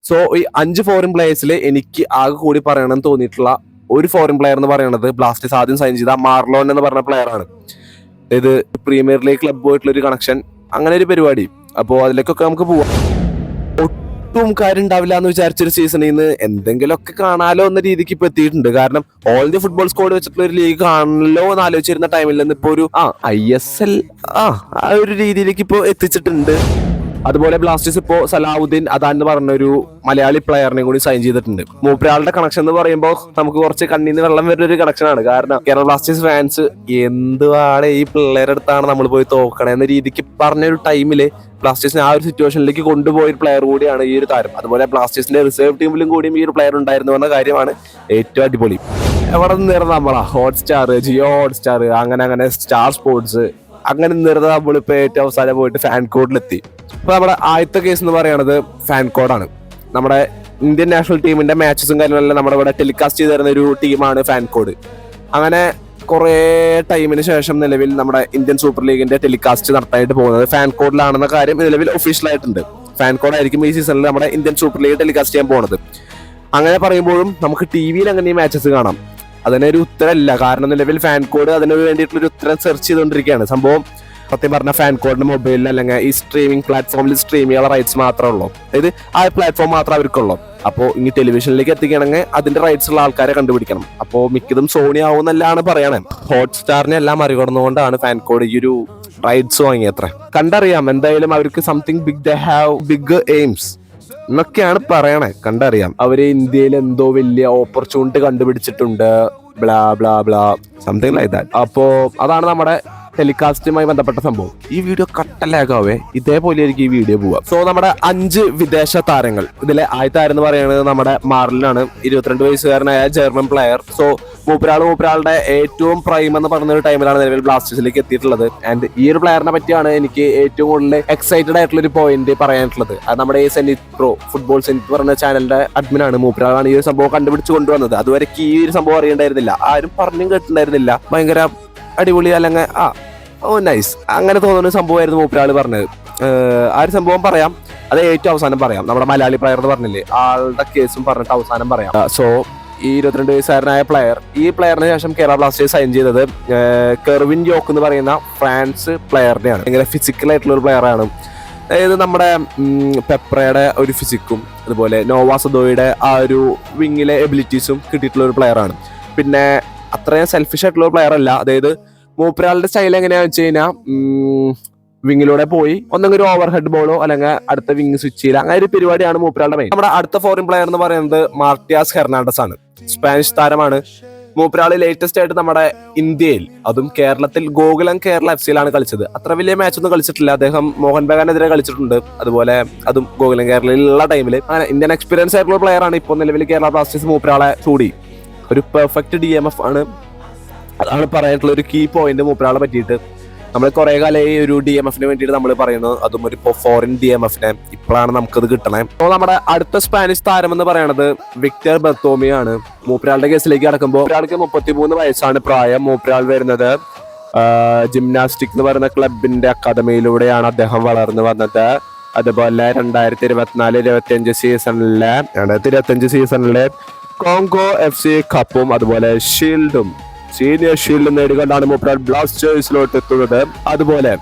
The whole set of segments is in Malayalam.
സോ ഈ 5 ഫോറിൻ പ്ലേയേഴ്സിൽ എനിക്ക് ആകെ കൂടി പറയണമെന്ന് തോന്നിയിട്ടുള്ള ഒരു ഫോറിൻ പ്ലെയർ എന്ന് പറയുന്നത് ബ്ലാസ്റ്റേഴ്സ് ആദ്യം സൈൻ ചെയ്ത മാർലോൺ എന്ന് പറഞ്ഞ പ്ലെയർ ആണ്. അതായത് പ്രീമിയർ ലീഗ് ക്ലബ്ബുമായിട്ടുള്ള ഒരു കണക്ഷൻ, അങ്ങനെ ഒരു പരിപാടി. അപ്പോൾ അതിലേക്കൊക്കെ നമുക്ക് പോവാം. ഒട്ടും കാര്യം ഉണ്ടാവില്ല എന്ന് വിചാരിച്ചൊരു സീസണിൽ നിന്ന് എന്തെങ്കിലുമൊക്കെ കാണാലോ എന്ന രീതിക്ക് ഇപ്പൊ എത്തിയിട്ടുണ്ട്. കാരണം ഓൾ ഇന്ത്യ ഫുട്ബോൾ സ്ക്വാഡ് വെച്ചിട്ടുള്ള ഒരു ലീഗ് കാണണല്ലോ എന്ന് ആലോചിച്ചിരുന്ന ടൈമിൽ നിന്ന് ഇപ്പൊ ഒരു ISL ആ ഒരു രീതിയിലേക്ക് ഇപ്പൊ എത്തിച്ചിട്ടുണ്ട്. അതുപോലെ ബ്ലാസ്റ്റേഴ്സ് ഇപ്പോൾ സലാഹുദ്ദീൻ അദാൻ എന്ന് പറഞ്ഞ ഒരു മലയാളി പ്ലെയറിനെ കൂടി സൈൻ ചെയ്തിട്ടുണ്ട്. മൂപ്പരാളുടെ കണക്ഷൻ എന്ന് പറയുമ്പോൾ നമുക്ക് കുറച്ച് കണ്ണീന്ന് വെള്ളം വരുന്ന ഒരു കണക്ഷനാണ്. കാരണം കേരള ബ്ലാസ്റ്റേഴ്സ് ഫാൻസ് എന്തുവാണ് ഈ പിള്ളേരുടെ അടുത്താണ് നമ്മൾ പോയി തോക്കണേ എന്ന രീതിക്ക് പറഞ്ഞൊരു ടൈമില് ബ്ലാസ്റ്റേഴ്സിനെ ആ ഒരു സിറ്റുവേഷനിലേക്ക് കൊണ്ടുപോയ ഒരു പ്ലെയർ കൂടിയാണ് ഈ ഒരു താരം. അതുപോലെ ബ്ലാസ്റ്റേഴ്സിന്റെ റിസർവ് ടീമിലും കൂടിയും ഈ ഒരു പ്ലെയർ ഉണ്ടായിരുന്നു എന്ന കാര്യമാണ് ഏറ്റവും അടിപൊളി. എവിടെ നിന്നിരുന്ന നമ്മളാ ഹോട്ട്സ്റ്റാർ, ജിയോ ഹോട്ട്സ്റ്റാർ, അങ്ങനെ സ്റ്റാർ സ്പോർട്സ്, അങ്ങനെ നിന്നിരുന്ന നമ്മളിപ്പോ ഏറ്റവും അവസാനം പോയിട്ട് ഫാൻ കോഡിലെത്തി. ഇപ്പൊ നമ്മുടെ ആദ്യത്തെ കേസ് എന്ന് പറയുന്നത് ഫാൻ കോഡാണ്. നമ്മുടെ ഇന്ത്യൻ നാഷണൽ ടീമിന്റെ മാച്ചസും കാര്യങ്ങളെല്ലാം നമ്മുടെ ഇവിടെ ടെലികാസ്റ്റ് ചെയ്ത് തരുന്ന ഒരു ടീമാണ് ഫാൻ കോഡ്. അങ്ങനെ കുറെ ടൈമിന് ശേഷം നിലവിൽ നമ്മുടെ ഇന്ത്യൻ സൂപ്പർ ലീഗിന്റെ ടെലികാസ്റ്റ് നടത്താനായിട്ട് പോകുന്നത് ഫാൻ കോഡിലാണെന്ന കാര്യം നിലവിൽ ഒഫീഷ്യൽ ആയിട്ടുണ്ട്. ഫാൻ കോഡ് ആയിരിക്കും ഈ സീസണിൽ നമ്മുടെ ഇന്ത്യൻ സൂപ്പർ ലീഗ് ടെലികാസ്റ്റ് ചെയ്യാൻ പോകുന്നത്. അങ്ങനെ പറയുമ്പോഴും നമുക്ക് TV-യിൽ അങ്ങനെ ഈ മാച്ചസ് കാണാം. അതിനൊരു ഉത്തരമില്ല. കാരണം നിലവിൽ ഫാൻ കോഡ് അതിന് വേണ്ടിയിട്ടുള്ളൊരു ഉത്തരം സെർച്ച് ചെയ്തുകൊണ്ടിരിക്കുകയാണ്. സംഭവം സത്യം പറഞ്ഞ ഫാൻ കോഡിന്റെ മൊബൈലിൽ അല്ലെങ്കിൽ ഈ സ്ട്രീമിംഗ് പ്ലാറ്റ്ഫോമിൽ സ്ട്രീം ചെയ്യാനുള്ള റൈറ്റ്സ് മാത്രമേ ഉള്ളൂ. അതായത് ആ പ്ലാറ്റ്ഫോം മാത്രമേ അവർക്കുള്ളൂ. അപ്പോൾ ഇനി ടെലിവിഷനിലേക്ക് എത്തിക്കണമെങ്കിൽ അതിന്റെ റൈറ്റ്സ് ഉള്ള ആൾക്കാരെ കണ്ടുപിടിക്കണം. അപ്പോൾ മിക്കതും സോണി ആവുമെന്നല്ലാണ് പറയണേ. ഹോട്ട്സ്റ്റാറിനെ എല്ലാം മറികടന്നുകൊണ്ടാണ് ഫാൻ കോഡ് ഈ ഒരു റൈറ്റ്സ് വാങ്ങിയത്ര. കണ്ടറിയാം എന്തായാലും അവർക്ക് something big, they have big aims എന്നൊക്കെയാണ് പറയണേ. കണ്ടറിയാം അവര് ഇന്ത്യയിൽ എന്തോ വലിയ ഓപ്പർച്യൂണിറ്റി കണ്ടുപിടിച്ചിട്ടുണ്ട്, blah blah blah something like that. അപ്പോ അതാണ് നമ്മുടെ ടെലികാസ്റ്റുമായി ബന്ധപ്പെട്ട സംഭവം. ഈ വീഡിയോ കട്ടലാകാവേ ഇതേപോലെ ആയിരിക്കും ഈ വീഡിയോ പോവുക. സോ നമ്മുടെ 5 വിദേശ താരങ്ങൾ, ഇതിലെ ആദ്യത്തെ താരം എന്ന് പറയുന്നത് നമ്മുടെ മാർലിനാണ്. 22 വയസ്സുകാരനായ ജർമ്മൻ പ്ലെയർ. സോ മൂപ്പരാളുടെ ഏറ്റവും പ്രൈം എന്ന് പറഞ്ഞ ഒരു ടൈമിലാണ് നിലവിൽ ബ്ലാസ്റ്റേഴ്സിലേക്ക് എത്തിയിട്ടുള്ളത്. ആൻഡ് ഈ ഒരു പ്ലെയറിനെ പറ്റിയാണ് എനിക്ക് ഏറ്റവും കൂടുതൽ എക്സൈറ്റഡ് ആയിട്ടുള്ള ഒരു പോയിന്റ് പറയാനുള്ളത്. അത് നമ്മുടെ ഈ സെനിറ്റ് പ്രോ ഫുട്ബോൾ സെനിറ്റ് പറഞ്ഞ ചാനലിന്റെ അഡ്മിനാണ്. മൂപ്പരാളാണ് ഈ ഒരു സംഭവം കണ്ടുപിടിച്ച് കൊണ്ടുവന്നത്. അതുവരെ ഈ ഒരു സംഭവം അറിയണ്ടായിരുന്നില്ല, ആരും പറഞ്ഞും കേട്ടിട്ടുണ്ടായിരുന്നില്ല. ഭയങ്കര അടിപൊളി അല്ലെങ്കിൽ നൈസ് അങ്ങനെ തോന്നുന്ന സംഭവമായിരുന്നു മൂപ്പരാള് പറഞ്ഞത്. ആ ഒരു സംഭവം പറയാം, അത് ഏറ്റവും അവസാനം പറയാം. നമ്മുടെ മലയാളി പ്ലെയർ എന്ന് പറഞ്ഞില്ലേ, ആളുടെ കേസും പറഞ്ഞിട്ട് അവസാനം പറയാം. സോ ഈ 22 വയസ്സുകാരനായ പ്ലെയർ, ഈ പ്ലെയറിന് ശേഷം കേരള ബ്ലാസ്റ്റേഴ്സ് സൈൻ ചെയ്തത് കെർവിൻ യോക്ക് എന്ന് പറയുന്ന ഫ്രാൻസ് പ്ലെയറിനെയാണ്. ഭയങ്കര ഫിസിക്കൽ ആയിട്ടുള്ള ഒരു പ്ലെയർ ആണ്. അതായത് നമ്മുടെ പെപ്രയുടെ ഒരു ഫിസിക്കും അതുപോലെ നോവാസദോയുടെ ആ ഒരു വിങ്ങിലെ എബിലിറ്റീസും കിട്ടിയിട്ടുള്ള ഒരു പ്ലെയർ ആണ്. പിന്നെ അത്രയും സെൽഫിഷ് ആയിട്ടുള്ള പ്ലെയർ അല്ല. അതായത് മൂപ്പരാളുടെ സ്റ്റൈൽ എങ്ങനെയാണെന്ന് വെച്ച് കഴിഞ്ഞാൽ വിങ്ങിലൂടെ പോയി ഒന്നെങ്കിൽ ഒരു ഓവർ ഹെഡ് ബോളോ അല്ലെങ്കിൽ അടുത്ത വിങ് സ്വിച്ച് ചെയ്യുക, അങ്ങനെ ഒരു പരിപാടിയാണ് മൂപ്പരാളുടെ മെയിൻ. നമ്മുടെ അടുത്ത ഫോറിൻ പ്ലെയർ എന്ന് പറയുന്നത് മാർട്ടിയാസ് ഹെർണാണ്ടസ് ആണ്. സ്പാനിഷ് താരമാണ്. മൂപ്പരാള് ലേറ്റസ്റ്റ് ആയിട്ട് നമ്മുടെ ഇന്ത്യയിൽ, അതും കേരളത്തിൽ ഗോകുലം കേരള FC-യിലാണ് കളിച്ചത്. അത്ര വലിയ മാച്ച് ഒന്നും കളിച്ചിട്ടില്ല. അദ്ദേഹം മോഹൻ ബഗാനെതിരെ കളിച്ചിട്ടുണ്ട്. അതുപോലെ അതും ഗോകുലം കേരളയിലുള്ള ടൈമിൽ അങ്ങനെ ഇന്ത്യൻ എക്സ്പീരിയൻസ് ആയിട്ടുള്ള പ്ലെയർ ആണ്. ഇപ്പോൾ നിലവിൽ കേരള ബ്ലാസ്റ്റേഴ്സ് മൂപ്പരാളെ ചൂടി ഒരു പെർഫെക്റ്റ് DMF ആണ്. അതാണ് പറയാനുള്ള ഒരു കീ പോയിന്റ് മൂപ്പരാളെ പറ്റിയിട്ട്. നമ്മൾ കുറെ കാലം ഈ ഒരു DMF-ന് വേണ്ടിയിട്ട് നമ്മൾ പറയുന്നത്, അതും ഒരു ഫോറിൻ DMF-നെ. ഇപ്പോഴാണ് നമുക്കത് കിട്ടണേ. അപ്പോൾ നമ്മുടെ അടുത്ത സ്പാനിഷ് താരം എന്ന് പറയുന്നത് വിക്ടർ ബർത്തോമിയാണ്. മൂപ്പരാളുടെ കേസിലേക്ക് കടക്കുമ്പോൾ മൂപ്പരാൾക്ക് 33 വയസ്സാണ് പ്രായം. മൂപ്പരാൾ വരുന്നത് ജിംനാസ്റ്റിക് എന്ന് പറയുന്ന ക്ലബിന്റെ അക്കാദമിയിലൂടെയാണ് അദ്ദേഹം വളർന്നു വന്നത്. അതുപോലെ 2024-25 സീസണിലെ കോങ്കോ FC കപ്പും അതുപോലെ ഷീൽഡും, സീനിയർ ഷീൽഡും നേടിക്കൊണ്ടാണ് മൂപ്പരാൾ ബ്ലാസ്റ്റേഴ്സിലോട്ട് എത്തുന്നത്. അതുപോലെ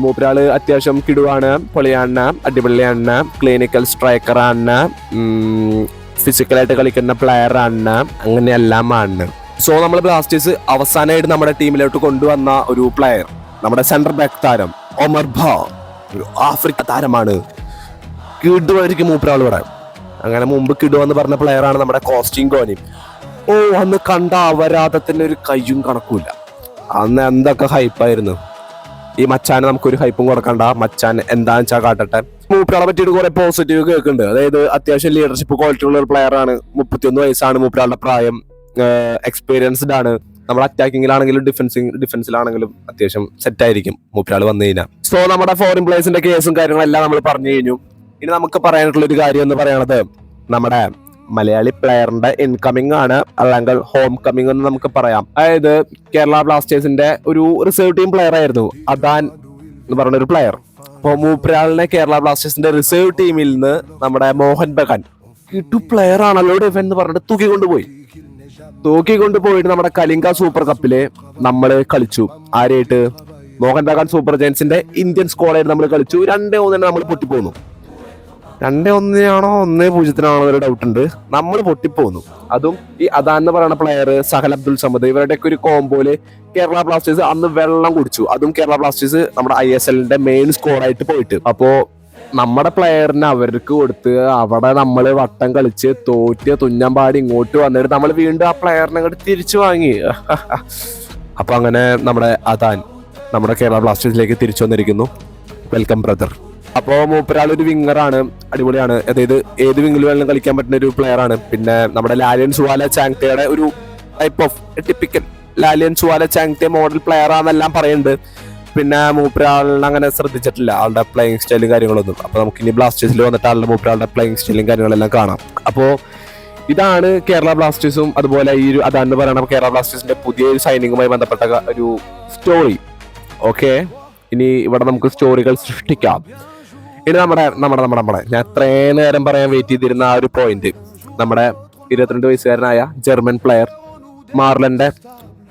മൂപ്പരാള് അത്യാവശ്യം കിടുവാണ്, പൊളിയാണ്, അടിപൊളിയാണ്, ക്ലിനിക്കൽ സ്ട്രൈക്കറാണ്, ഫിസിക്കലായിട്ട് കളിക്കുന്ന പ്ലെയർ ആണ്, അങ്ങനെയെല്ലാം ആണ്. സോ നമ്മൾ ബ്ലാസ്റ്റേഴ്സ് അവസാനമായിട്ട് നമ്മുടെ ടീമിലോട്ട് കൊണ്ടുവന്ന ഒരു പ്ലെയർ, നമ്മുടെ സെന്റർ ബാക്ക് താരം ഒമർ ബാ, ഒരു ആഫ്രിക്ക താരമാണ്. കിടുവായിരിക്കും മൂപ്പരാൾ ഇവിടെ. അങ്ങനെ മുമ്പ് കിടുവെന്ന് പറഞ്ഞ പ്ലെയറാണ് നമ്മുടെ കോസ്റ്റിംഗോനി. അന്ന് കണ്ട അപരാധത്തിന് ഒരു കയ്യും കണക്കൂല. അന്ന് എന്തൊക്കെ ഹൈപ്പായിരുന്നു. ഈ മച്ചാന് നമുക്കൊരു ഹൈപ്പും കൊടുക്കണ്ട, മച്ചാൻ എന്താന്ന് വെച്ചാൽ കാട്ടട്ടെ. മൂപ്പരാളെ പറ്റിയിട്ട് കുറെ പോസിറ്റീവ് കേൾക്കുന്നുണ്ട്. അതായത് അത്യാവശ്യം ലീഡർഷിപ്പ് ക്വാളിറ്റി ഉള്ള ഒരു പ്ലെയർ ആണ്. 31 വയസ്സാണ് മൂപ്പരാളുടെ പ്രായം. എക്സ്പീരിയൻസ്ഡ് ആണ്. നമ്മൾ അറ്റാക്കിങ്ങിലാണെങ്കിലും ഡിഫൻസിലാണെങ്കിലും അത്യാവശ്യം സെറ്റ് ആയിരിക്കും മൂപ്പരാൾ വന്നു കഴിഞ്ഞാൽ. സോ നമ്മുടെ ഫോറിൻ പ്ലേയേഴ്സിന്റെ കേസും കാര്യങ്ങളെല്ലാം നമ്മൾ പറഞ്ഞു കഴിഞ്ഞു. ഇനി നമുക്ക് പറയാനായിട്ടുള്ള ഒരു കാര്യം എന്ന് പറയുന്നത് നമ്മുടെ മലയാളി പ്ലെയറിന്റെ ഇൻകമിങ് ആണ്, അല്ലെങ്കിൽ ഹോം കമ്മിങ് എന്ന് നമുക്ക് പറയാം. അതായത് കേരള ബ്ലാസ്റ്റേഴ്സിന്റെ ഒരു റിസർവ് ടീം പ്ലെയർ ആയിരുന്നു അദാൻ എന്ന് പറഞ്ഞ ഒരു പ്ലെയർ. അപ്പോൾ മൂപ്പരാളിനെ കേരള ബ്ലാസ്റ്റേഴ്സിന്റെ റിസർവ് ടീമിൽ നിന്ന് നമ്മുടെ മോഹൻ ബഗാൻ പ്ലെയർ ആണല്ലോ ഇവൻ എന്ന് പറഞ്ഞിട്ട് തൂക്കിക്കൊണ്ടുപോയിട്ട് നമ്മുടെ കലിംഗ സൂപ്പർ കപ്പില് നമ്മൾ കളിച്ചു. ആരായിട്ട്? മോഹൻ ബഗാൻ സൂപ്പർ ജയൻസിന്റെ ഇന്ത്യൻ സ്ക്വാഡായിട്ട് നമ്മൾ കളിച്ചു. 2-1 നമ്മൾ പൊട്ടിപ്പോന്നു. 2-1 1-0 എന്നൊരു ഡൗട്ട് ഉണ്ട്. നമ്മൾ പൊട്ടിപ്പോന്നു. അതും ഈ അദാൻ എന്ന് പറയുന്ന പ്ലെയർ, സഹൽ അബ്ദുൾ സമദ്, ഇവരുടെയൊക്കെ ഒരു കോംബോയില് കേരള ബ്ലാസ്റ്റേഴ്സ് അന്ന് വെള്ളം കുടിച്ചു. അതും കേരള ബ്ലാസ്റ്റേഴ്സ് നമ്മുടെ ISLന്റെ മെയിൻ സ്കോറായിട്ട് പോയിട്ട്. അപ്പോ നമ്മുടെ പ്ലെയറിനെ അവർക്ക് കൊടുത്ത് അവിടെ നമ്മൾ വട്ടം കളിച്ച് തോറ്റ് തുഞ്ഞമ്പാടി ഇങ്ങോട്ട് വന്നിട്ട് നമ്മൾ വീണ്ടും ആ പ്ലെയറിനെ അങ്ങോട്ട് തിരിച്ചു വാങ്ങി. അപ്പൊ അങ്ങനെ നമ്മുടെ അദാൻ നമ്മുടെ കേരള ബ്ലാസ്റ്റേഴ്സിലേക്ക് തിരിച്ചു വന്നിരിക്കുന്നു. Welcome brother. അപ്പോ മൂപ്പരാൾ ഒരു വിങ്ങറാണ്, അടിപൊളിയാണ്. അതായത് ഏത് വിങ്ങിൽ വേണം കളിക്കാൻ പറ്റുന്ന ഒരു പ്ലെയർ ആണ്. പിന്നെ നമ്മുടെ ലാലിയൻ സുവാല ചാങ്തയുടെ ഒരു type of typical Lallianzuala Chhangte model player ആണെന്നെല്ലാം പറയുന്നുണ്ട്. പിന്നെ മൂപ്പരാളിനെ അങ്ങനെ ശ്രദ്ധിച്ചിട്ടില്ല ആളുടെ പ്ലേയിങ് സ്റ്റൈലും കാര്യങ്ങളൊന്നും. അപ്പൊ നമുക്ക് ഇനി ബ്ലാസ്റ്റേഴ്സിൽ വന്നിട്ട് മൂപ്പരാളുടെ പ്ലേയിങ് സ്റ്റൈലും കാര്യങ്ങളെല്ലാം കാണാം. അപ്പോ ഇതാണ് കേരള ബ്ലാസ്റ്റേഴ്സും അതുപോലെ ഈ ഒരു അതാണ് പറയുന്നത് കേരള ബ്ലാസ്റ്റേഴ്സിന്റെ പുതിയൊരു സൈനിങ്ങുമായി ബന്ധപ്പെട്ട ഒരു സ്റ്റോറി. ഓക്കെ, ഇനി ഇവിടെ നമുക്ക് സ്റ്റോറികൾ സൃഷ്ടിക്കാം. ഇനി നമ്മുടെ ഞാൻ ഇത്രയും നേരം പറയാൻ വെയിറ്റ് ചെയ്തിരുന്ന ആ ഒരു പോയിന്റ്, നമ്മുടെ 22 വയസ്സുകാരനായ ജർമ്മൻ പ്ലെയർ മാർലന്റെ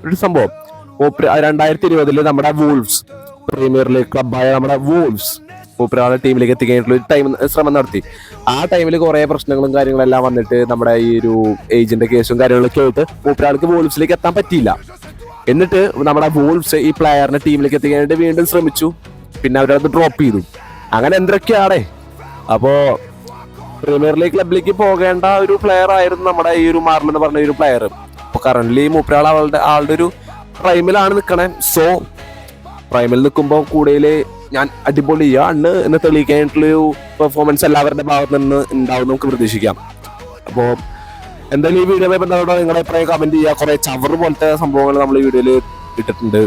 ഒരു സംഭവം. 2020 നമ്മുടെ വൂൾവ്സ് പ്രീമിയർ ലീഗ് ക്ലബായ നമ്മുടെ വൂൾവ്സ് മൂപ്പരാളെ ടീമിലേക്ക് എത്തിക്കാനായിട്ടുള്ള ഒരു ശ്രമം നടത്തി. ആ ടൈമിൽ കുറെ പ്രശ്നങ്ങളും കാര്യങ്ങളെല്ലാം വന്നിട്ട് നമ്മുടെ ഈ ഒരു ഏജന്റ് കേസും കാര്യങ്ങളൊക്കെ ആയിട്ട് മൂപ്പരാൾക്ക് വൂൾവ്സിലേക്ക് എത്താൻ പറ്റിയില്ല. എന്നിട്ട് നമ്മുടെ വൂൾവ്സ് ഈ പ്ലെയറിനെ ടീമിലേക്ക് എത്തിക്കാനായിട്ട് വീണ്ടും ശ്രമിച്ചു. പിന്നെ അവരത് ഡ്രോപ്പ് ചെയ്തു. അങ്ങനെ എന്തൊക്കെയാണേ. അപ്പോ പ്രീമിയർ ലീഗ് ക്ലബിലേക്ക് പോകേണ്ട ഒരു പ്ലെയർ ആയിരുന്നു നമ്മുടെ ഈ ഒരു മാർലൻ എന്ന് പറഞ്ഞ ഒരു പ്ലെയർ. അപ്പൊ കറന്റ്ലി മൂപ്പരാൾ ആളുടെ ഒരു പ്രൈമിലാണ് നിൽക്കണേ. സോ പ്രൈമിൽ നിൽക്കുമ്പോൾ കൂടുതൽ ഞാൻ അടിപൊളിയാണ് എന്ന് തെളിയിക്കാനായിട്ടുള്ളൊരു പെർഫോമൻസ് എല്ലാവരുടെ ഭാഗത്ത് നിന്ന് ഉണ്ടാവും നമുക്ക് പ്രതീക്ഷിക്കാം. അപ്പോൾ എന്തായാലും ഈ വീഡിയോ ബന്ധപ്പെട്ട നിങ്ങളുടെ അഭിപ്രായം കമന്റ് ചെയ്യുക. കുറെ ചവറ് പോലത്തെ സംഭവങ്ങൾ നമ്മൾ ഈ വീഡിയോയിൽ ഇട്ടിട്ടുണ്ട്.